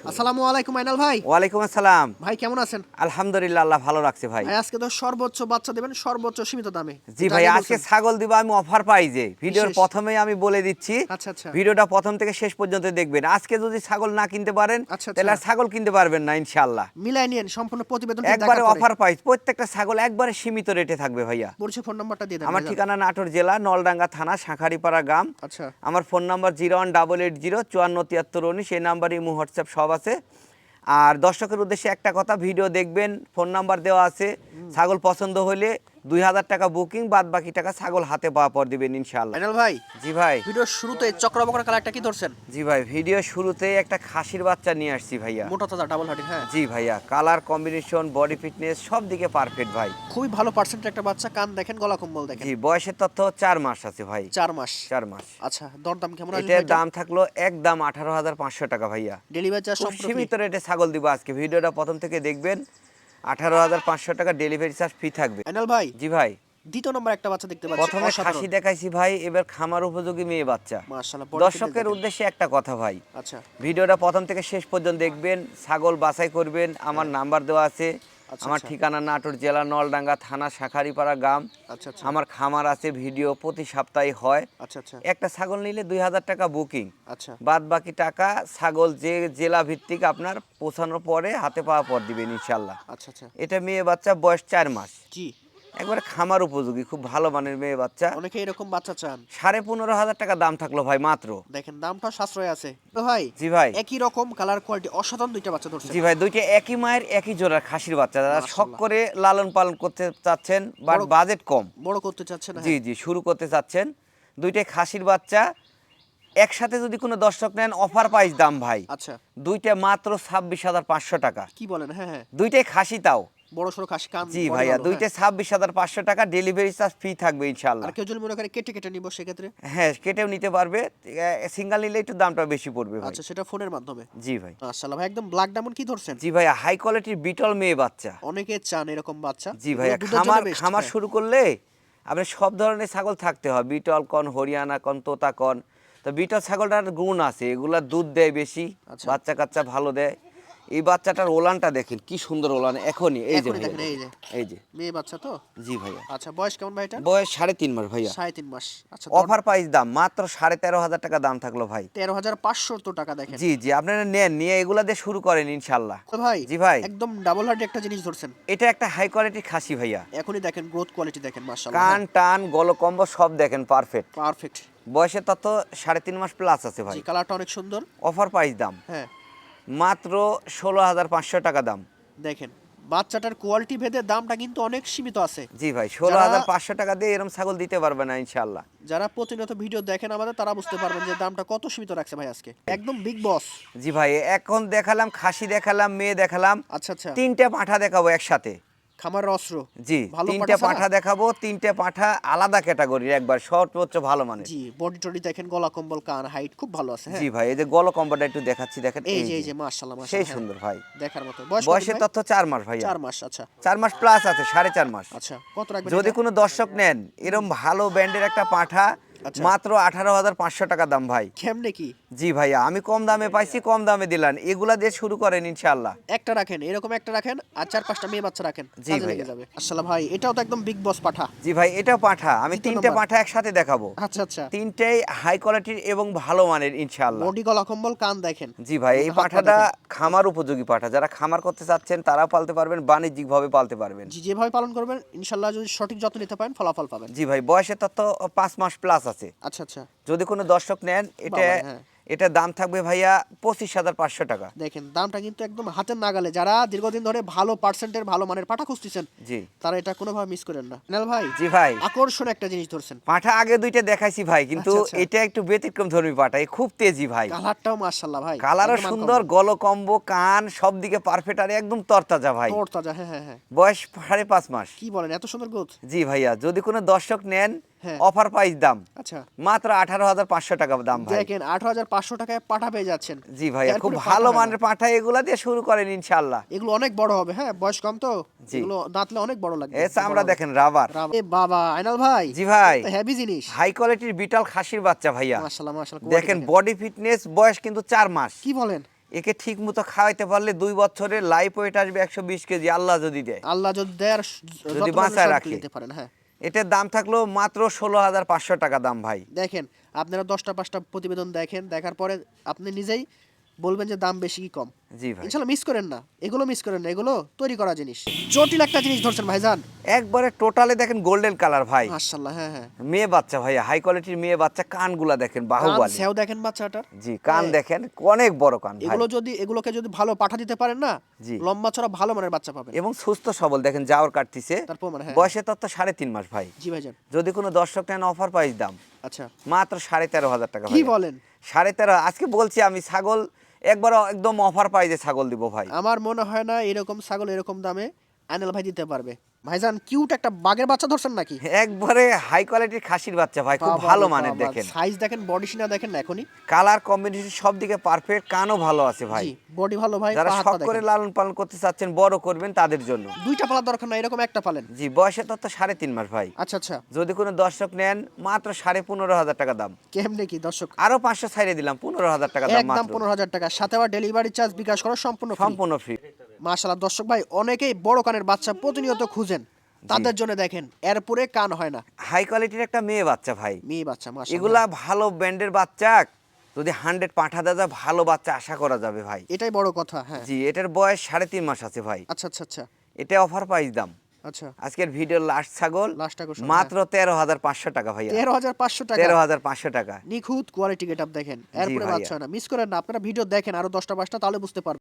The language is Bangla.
আসসালামু আলাইকুম আইনাল ভাই। ওয়ালাইকুম আসসালাম। ভাই কেমন আছেন? আলহামদুলিল্লাহ, আল্লাহ ভালো রাখছে ভাই। ভাই আজকে তো সর্বোচ্চ বাচ্চা দেবেন সর্বোচ্চ সীমিত দামে। জি এটা ভাই, আগে আজকে বলছেন। ছাগল দিব আমি অফার প্রাইজে। ভিডিওর বিশেষ। প্রথমেই আমি বলে দিচ্ছি, আচ্ছা আচ্ছা। ভিডিওটা প্রথম থেকে শেষ পর্যন্ত দেখবেন। আজকে যদি ছাগল না কিনতে পারেন আচ্ছা, তাহলে আর আচ্ছা। ছাগল কিনতে পারবেন না ইনশাআল্লাহ। মিলাই নিয়েন সম্পূর্ণ প্রতিবেদনটি একবারে দেখার পরে। অফার প্রাইস, প্রত্যেকটা ছাগল একবারে সীমিত রেটে থাকবে ভাইয়া। পরিচয় ফোন নাম্বারটা দিয়ে দেন আমার ভাইজান। ঠিকানা নাটোর জেলা নলডাঙ্গা থানা শাঁখারীপাড়া গ্রাম। আচ্ছা। আমার ফোন নাম্বার 01880547319, এই নাম্বারে ইমো হোয়াটসঅ্যাপ সব আছে। আর দর্শকের উদ্দেশ্যে একটা কথা, ভিডিও দেখবেন, ফোন নাম্বার দেওয়া আছে। ছাগল পছন্দ হলে 2000 টাকা বুকিং, বাদ বাকি টাকা ছাগল হাতে পাওয়া পর দিবেন ইনশাআল্লাহ। আইনাল ভাই, জি ভাই। ভিডিওর শুরুতে চক্রবকরা কালারটা কি ধরছেন? জি ভাই, ভিডিও শুরুতেই একটা খাসির বাচ্চা নিয়ে আসছি ভাইয়া। মোটা তাজা ডাবল হার্ডিং, হ্যাঁ। জি ভাইয়া, কালার কম্বিনেশন, বডি ফিটনেস সব দিকে পারফেক্ট ভাই। খুবই ভালো পার্সেন্টের একটা বাচ্চা, কান দেখেন, গলা কম্বল দেখেন। জি, বয়সের তথ্য 4 মাস আছে ভাই। 4 মাস। 4 মাস। আচ্ছা, দরদাম কেমন আসবে? এটার দাম থাকলো একদম 18,500 টাকা ভাইয়া। ডেলিভারি চার্জ খুব সম্পূর্ণ সীমিত রেটে ছাগল দিব আজকে। ভিডিওটা প্রথম থেকে দেখবেন। 18,500 টাকা ডেলিভারি চার্জ ফ্রি থাকবে। আইনাল ভাই, জি ভাই। দ্বিতীয় নম্বর একটা বাচ্চা দেখতে পাচ্ছি। প্রথমে খাসি দেখাইছি ভাই, এবার খামার উপযোগী মেয়ে বাচ্চা। মাশাআল্লাহ। দর্শকের উদ্দেশ্যে একটা কথা ভাই, আচ্ছা ভিডিওটা প্রথম থেকে শেষ পর্যন্ত দেখবেন, ছাগল বাছাই করবেন। আমার নাম্বার দেওয়া আছে। আচ্ছা, আমার আচ্ছা। ঠিকানা নাটোর জেলা নলডাঙ্গা থানা শাঁখারীপাড়া গ্রাম। আচ্ছা আচ্ছা। আমার খামার আছে, ভিডিও প্রতি সপ্তাহে হয়। আচ্ছা আচ্ছা। একটা ছাগল নিলে 2000 টাকা বুকিং, আচ্ছা বাদ বাকি টাকা ছাগল যে জেলা ভিত্তিক আপনার পৌঁছানোর পরে হাতে পাওয়া পর দিবেন ইনশাল্লাহ। আচ্ছা আচ্ছা। এটা মেয়ে বাচ্চা, বয়স 4 মাস। জি। একবারে খামার উপযোগী, খুব ভালো মানের মেয়ে বাচ্চা। অনেকে এরকম বাচ্চা চান। 15,500 টাকা দাম থাকলো ভাই মাত্র। দেখেন দামটা সাশ্রয় আছে তো ভাই। জি ভাই। একই রকম কালার কোয়ালিটি অসাধারণ দুইটা বাচ্চা ধরছে। জি ভাই, দুইটা একই মায়ের একই জোড়ার খাসির বাচ্চা, যারা শখ মাশাআল্লাহ। করে লালন পালন করতে চাচ্ছেন বাট বড়- বাজেট কম, বড় করতে চাচ্ছেন? জি জি, শুরু করতে চাচ্ছেন, দুইটাই খাসির বাচ্চা। একসাথে যদি কোনো দর্শক নেন অফার প্রাইস দাম ভাই, আচ্ছা। দুইটা মাত্র 26,500 টাকা। কি বলেন? হ্যাঁ হ্যাঁ। দুইটাই খাসি তাও। বড় সরো খাসি, কান জি বড় ভাইয়া, ভালো, দুইটা হ্যাঁ। 26,500 টাকা, ডেলিভারি চার্জ ফ্রি থাকবে ইনশাআল্লাহ। আর কেউ যদি মনে করে কেটে কেটে নিব সেক্ষেত্রে? হ্যাঁ, কেটেও নিতে পারবে। সিঙ্গেল নিলে একটু দামটা বেশি পড়বে ভাই। আচ্ছা, সেটা ফোনের মাধ্যমে? জি ভাই। মাশাআল্লাহ ভাই, একদম ব্ল্যাক ডায়মন্ড কি ধরছেন? জি ভাইয়া, হাই কোয়ালিটির বিটল মেয়ে বাচ্চা। অনেকে চান এরকম বাচ্চা। জি ভাইয়া, এগুলো দুধের জন্য best, খামার হ্যাঁ। শুরু করলে আপনার সব ধরনের ছাগল থাকতে হয়, বিটল কন, হরিয়ানা কন, তোতা কন। তো বিটল ছাগলটার গুণ আছে, এগুলা দুধ দেয় বেশি, আচ্ছা। বাচ্চা কাচ্চা ভালো দেয়। এই বাচ্চাটার ওলানটা দেখেন কি সুন্দর ওলান, এখনই এই যে এখনই ভাইয়া, দেখেন, এই যে এই যে। মেয়ে বাচ্চা তো? জি ভাইয়া। আচ্ছা, বয়স কেমন ভাই এটা? বয়স 3.5 মাস ভাইয়া। 3.5 মাস। আচ্ছা, অফার প্রাইস দাম মাত্র 13,500 টাকা দাম থাকলো ভাই। 13,500 তো টাকা দেখেন। জি জি, আপনারা নেন, নিয়ে এগুলা দিয়ে শুরু করেন ইনশাল্লাহ। তো ভাই, জি ভাই। একদম ডাবল হার্ড একটা জিনিস ধরছেন। এটা একটা হাই কোয়ালিটির খাসি ভাইয়া। এখনই দেখেন গ্রোথ কোয়ালিটি দেখেন, মাশাআল্লাহ। কান টান গলকম্ব সব দেখেন পারফেক্ট। পারফেক্ট। বয়সের তত 3.5 মাস প্লাস আছে ভাই। জি, কালারটা অনেক সুন্দর। অফার প্রাইস দাম হ্যাঁ। মাত্র 16,500 টাকা দাম। দেখেন বাচ্চাটার কোয়ালিটি ভেদে দামটা কিন্তু অনেক সীমিত আছে। জি ভাই, 16,500 টাকা দিয়ে এরকম ছাগল দিতে পারবে না ইনশাল্লাহ। যারা প্রতিনিয়ত ভিডিও দেখেন আমাদের, তারা বুঝতে পারবেন যে দামটা কত সীমিত রাখছে ভাই আজকে। একদম বিগ বস। জি ভাই, এখন দেখালাম খাসি, দেখালাম মেয়ে, দেখালাম আচ্ছা আচ্ছা। 3টে পাঁঠা দেখাবো একসাথে। খামারের অস্ত্র। জি, ভালো 3টে পাঠা পাঁঠা দেখাবো, 3টে পাঁঠা আলাদা ক্যাটাগরির, একবার সর্বোচ্চ ভালো মানের। জি, বডি টডি দেখেন, গলা কম্বল, কান, হাইট খুব ভালো আছে, হ্যাঁ। জি ভাই, এই যে গল কম্বটা একটু দেখাচ্ছি, দেখেন এই যে, এই যে, মাশাআল্লাহ সেই মাশাআল্লাহ, সুন্দর ভাই। দেখার মতো। বয়স বয়সের তথ্য 4 মাস ভাইয়া। 4 মাস। আচ্ছা 4 মাস প্লাস আছে, 4.5 মাস। আচ্ছা। কত রাখবেন যদি এটা? কোনো দর্শক নেন এরকম ভালো ব্র্যান্ডের একটা পাঠা, আচ্ছা। মাত্র 18,500 টাকা দাম ভাই। কেমনে কি? জি ভাইয়া, আমি কম দামে পাইছি, কম দামে দিলাম, এগুলা দিয়ে শুরু করেন ইনশাআল্লাহ। একটা রাখেন, এরকম একটা রাখেন, আর 4-5টা মেয়ে বাচ্চা রাখেন, জি কাজে ভাইয়া। লেগে যাবে। আসলে ভাই, এটাও তো একদম বিগ বস পাঠা। জি ভাই, এটাও পাঠা, আমি দ্বিতীয় 3টে নম্বর। পাঠা একসাথে দেখাবো। আচ্ছা আচ্ছা। 3টেই হাই কোয়ালিটির এবং ভালো মানের ইনশাআল্লাহ। বডি, গলা কম্বল, কান দেখেন। জি ভাই, এই হাত পা পাঠাটা দেখেন। খামার উপযোগী পাঠা, যারা খামার করতে চাচ্ছেন তারাও পালতে পারবেন, বাণিজ্যিকভাবে পালতে পারবেন। জি, যেভাবে পালন করবেন ইনশাআল্লাহ, যদি সঠিক যত্ন নিতে পারেন ফলাফল পাবেন। জি ভাই, বয়সের তথ্য 5 মাস প্লাস আছে। আচ্ছা আচ্ছা। যদি কোনো দর্শক নেন, এটা বাবা, হ্যাঁ। এটা দাম থাকবে ভাইয়া 25,500 টাকা। দেখেন দামটা কিন্তু একদম হাতের নাগালে। যারা দীর্ঘদিন ধরে ভালো পার্সেন্টের ভালো মানের পাঠা খুঁজতেছেন, জি তারা এটা কোনোভাবে মিস করেন না। নাল ভাই, জি ভাই, আকর্ষণ একটা জিনিস ধরছেন। পাঠা আগে 2টা দেখাইছি ভাই, কিন্তু আচ্ছা, আচ্ছা। এটা একটু ব্যতিক্রম ধর্মী পাঠা, এ খুব তেজি ভাই। কালারটাও মাশাআল্লাহ ভাই, কালারও একদম সুন্দর, গলকম্ব, কান সব দিকে পারফেক্ট, আর একদম তরতাজা ভাই। তরতাজা, হ্যাঁ হ্যাঁ হ্যাঁ। বয়স 5.5 মাস। কি বলেন, এত সুন্দর গ্রোথ? জি ভাইয়া, যদি কোনো দর্শক নেন, হ্যাঁ। অফার প্রাইস দাম আচ্ছা। মাত্র 18,500 টাকা দাম ভাই। দেখেন 18,500 টাকায় পাঠা পেয়ে যাচ্ছেন। জি ভাইয়া, খুব এরপরে ভালো পাঠা হয় না। মানের পাঠা, এগুলা দিয়ে শুরু করেন ইনশাআল্লাহ। এগুলো অনেক বড় হবে, হ্যাঁ, বয়স কম তো। জি। এগুলো দাঁতলে অনেক বড় লাগবে। আমরা দেখেন রাবার। এ বাবা, আইনাল ভাই। জি ভাই, হেভি জিনিস। হাই কোয়ালিটির বিটল খাসির বাচ্চা ভাইয়া। মাশাআল্লাহ মাশাআল্লাহ। দেখেন বডি ফিটনেস, বয়স কিন্তু 4 মাস। কি বলেন? একে ঠিক মতো খাওয়াইতে পারলে 2 বছরে লাইফ ওয়েট আসবে 120 কেজি, আল্লাহ যদি দেয়। আল্লাহ যদি দেয় আর যদি যত বাঁচায় মানুষ রাখে। নিতে পারেন। হ্যাঁ এটার দাম থাকলো মাত্র 16,500 টাকা দাম ভাই। দেখেন, আপনারা 10টা 5টা প্রতিবেদন দেখেন, দেখার পরে আপনি নিজেই বলবেন যে দাম বেশি কি কম। জি ভাই, ইনশাল্লাহ মিস করেন না, এগুলো মিস করেন না, এগুলো তৈরি করা জিনিস। জটিল একটা জিনিস ধরছেন ভাইজান, একবারে টোটালে দেখেন গোল্ডেন কালার ভাই, মাশাআল্লাহ। হ্যাঁ হ্যাঁ, মেয়ে বাচ্চা ভাই, হাই কোয়ালিটির মেয়ে বাচ্চা। কানগুলা দেখেন কান বাহুবলী। সেও দেখেন বাচ্চাটার। জি, কান হ্যাঁ। দেখেন অনেক বড় কান ভাই। এগুলোকে যদি ভালো পাঠা দিতে পারেন না, জি। লম্বা ছড়া ভালো মানের বাচ্চা পাবেন। এবং সুস্থ সবল দেখেন, যাওয়ার কাটতিছে। তারপর মানে হ্যাঁ, বয়সে তত্ত্ব 3.5 মাস ভাই। জি ভাইজান। যদি কোনো দর্শক নেন অফার প্রাইস দাম আচ্ছা, মাত্র 13,500 টাকা কি ভাই। বলেন? 13.5 আজকে বলছি আমি, ছাগল একবার একদম অফার প্রাইসে ছাগল দিব ভাই। আমার মনে হয় না এরকম ছাগল এরকম দামে আনিল ভাই দিতে পারবে। ভাইজান কিউট একটা বাঘের বাচ্চা ধরছেন নাকি? একবারে হাই কোয়ালিটির খাসির বাচ্চা ভাই, খুব ভালো মানের দেখেন। সাইজ দেখেন, বডি সিনা দেখেন না এখনই, কালার কম্বিনেশন সব দিকে পারফেক্ট, কানও ভালো আছে ভাই। জি বডি ভালো ভাই। যারা পা শখ হাতটা করে দেখেন। লালন পালন করতে চাচ্ছেন, বড় করবেন তাদের জন্য। দুইটা পালার দরকার না, এরকম একটা পালেন। জি, বয়সে তত্ত্ব 3.5 মাস ভাই। আচ্ছা আচ্ছা, যদি কোনো দর্শক নেন মাত্র 15,500 টাকা দাম। কেমনে কি দর্শক? আরো 500 ছাইড়ে দিলাম, 15,000 টাকা দাম একদম মাত্র, 15,000 টাকা, সাথে আবার ডেলিভারি চার্জ বিকাশ করা সম্পূর্ণ ফ্রি। সম্পূর্ণ ফ্রি। মাশাআল্লাহ দর্শক ভাই, অনেকেই বড় কানের বাচ্চা প্রতিনিয়ত খুঁজেন, তাদের জন্য দেখেন এরপরে কান হয় না, হাই কোয়ালিটির একটা মেয়ে বাচ্চা ভাই। মেয়ে বাচ্চা। মাশাআল্লাহ, এগুলা ভালো ব্র্যান্ডের বাচ্চা, যদি 100 পাঠা দেওয়া যায়, ভালো বাচ্চা আশা করা যাবে ভাই। এটাই বড় কথা। হ্যাঁ জি, এটার বয়স 3.5 মাস আছে ভাই। আচ্ছা আচ্ছা আচ্ছা এটা অফার প্রাইস দাম। আচ্ছা, আজকের ভিডিওর লাস্ট ছাগল লাস্ট টাকা মাত্র 13,500 টাকা ভাইয়া। 13,500 টাকা, 13,500 টাকা। নিখুঁত কোয়ালিটি গেটআপ দেখেন, এরপরে ভাইয়া। বাচ্চা হয় না। মিস করেন না, আপনারা ভিডিও দেখেন আরো 10টা 5টা, তাহলে বুঝতে পারবেন।